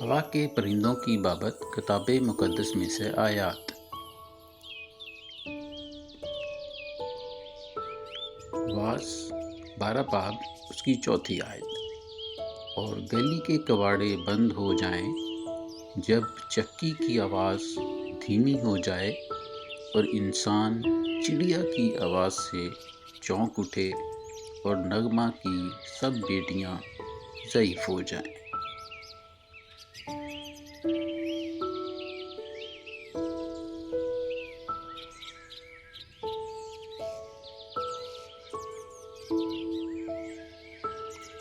हवा के परिंदों की बाबत किताब मुक़द्दस में से आयात। वास 12 बाब उसकी चौथी आयत। और गली के कबाड़े बंद हो जाएं, जब चक्की की आवाज़ धीमी हो जाए और इंसान चिड़िया की आवाज़ से चौंक उठे और नगमा की सब बेटियां ज़ईफ़ हो जाएं।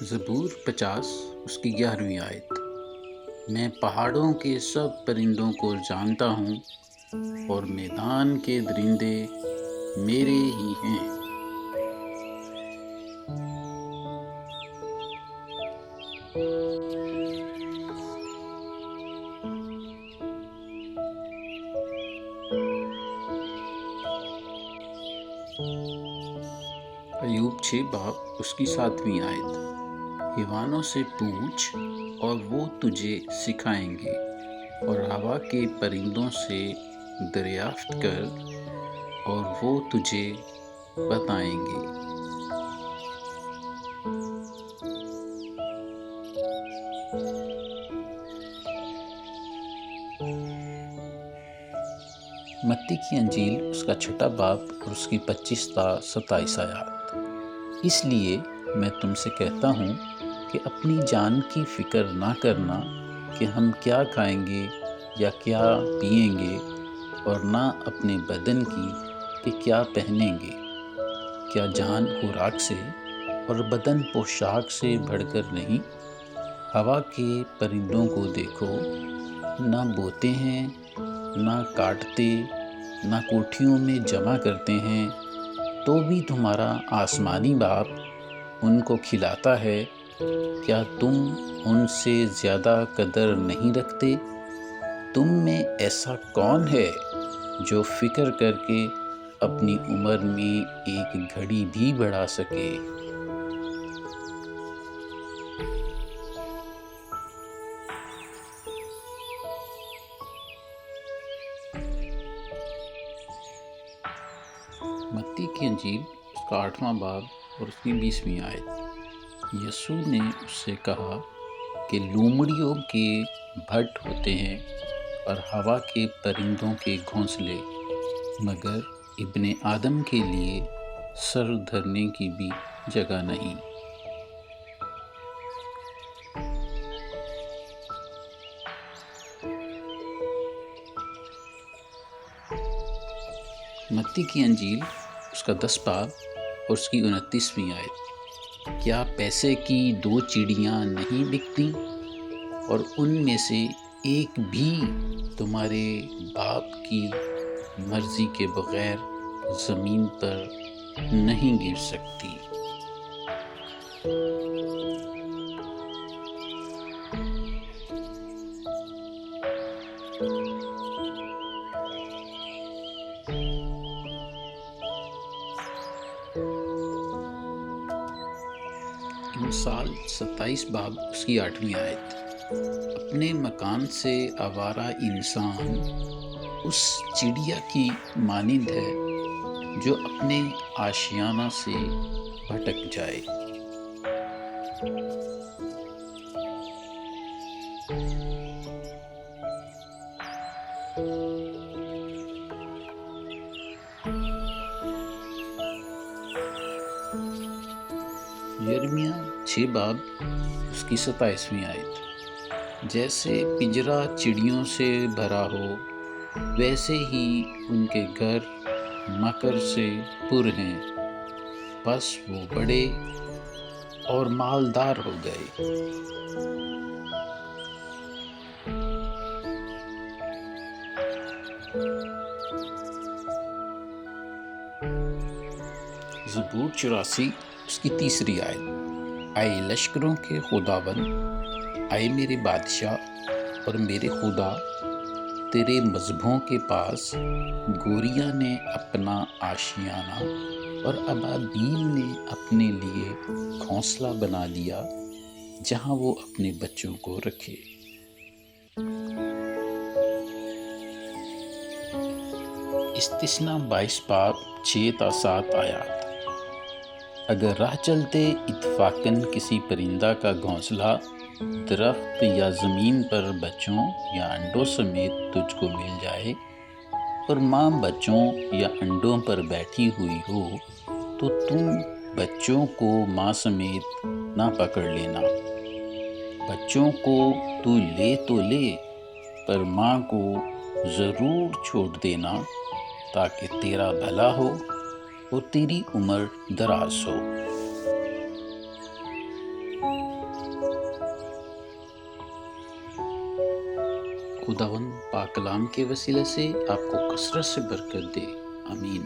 ज़बूर 50 उसकी 11वीं आयत। मैं पहाड़ों के सब परिंदों को जानता हूँ और मैदान के दरिंदे मेरे ही हैं। अय्यूब 6 बाब उसकी 7वीं आयत। हैवानों से पूछ और वो तुझे सिखाएंगे, और हवा के परिंदों से दरियाफ्त कर और वो तुझे बताएंगे। मत्ती की अंजील उसका 6 बाब और उसकी 25 ता 27 आयत। इसलिए मैं तुमसे कहता हूँ कि अपनी जान की फिक्र ना करना कि हम क्या खाएंगे या क्या पिएंगे, और ना अपने बदन की कि क्या पहनेंगे। क्या जान खुराक से और बदन पोशाक से बढ़कर नहीं? हवा के परिंदों को देखो, ना बोते हैं, ना काटते, ना कोठियों में जमा करते हैं, तो भी तुम्हारा आसमानी बाप उनको खिलाता है। क्या तुम उनसे ज़्यादा कदर नहीं रखते? तुम में ऐसा कौन है जो फिक्र करके अपनी उम्र में एक घड़ी भी बढ़ा सके? मत्ती की अंजील उसका 8वां बाब और उसकी 20वीं आयत। यीशु ने उससे कहा कि लोमड़ियों के भट्ट होते हैं और हवा के परिंदों के घोंसले, मगर इब्ने आदम के लिए सर धरने की भी जगह नहीं। मत्ती की अंजील उसका 10 बाब और उसकी 29वीं आयत। क्या पैसे की 2 चिड़ियाँ नहीं बिकती, और उनमें से एक भी तुम्हारे बाप की मर्जी के बगैर ज़मीन पर नहीं गिर सकती? मिसाल 27 बाब उसकी 8वीं आयत। अपने मकान से आवारा इंसान उस चिड़िया की मानिंद है जो अपने आशियाना से भटक जाए। यिर्मयाह 6 बाब उसकी 27वीं आयत। जैसे पिंजरा चिड़ियों से भरा हो, वैसे ही उनके घर मकर से पुर हैं, बस वो बड़े और मालदार हो गए। ज़बूर 84 उसकी 3री आयत। आए लश्करों के खुदाबंद, आए मेरे बादशाह और मेरे खुदा, तेरे मज़हबों के पास गोरिया ने अपना आशियाना और अबाबील ने अपने लिए घोंसला बना लिया, जहाँ वो अपने बच्चों को रखे। استثنا 22 باب 6 تا 7 آیات۔ اگر راہ چلتے اتفاقاً کسی پرندہ کا گھونسلہ درخت یا زمین پر بچوں یا انڈوں سمیت تجھ کو مل جائے اور ماں بچوں یا انڈوں پر بیٹھی ہوئی ہو تو تم بچوں کو ماں سمیت نہ پکڑ لینا۔ بچوں کو تو لے پر ماں کو ضرور چھوڑ دینا تاکہ تیرا بھلا ہو اور تیری عمر دراز ہو۔ خداوند پاک کلام کے وسیلے سے آپ کو کثرت سے برکت دے، آمین۔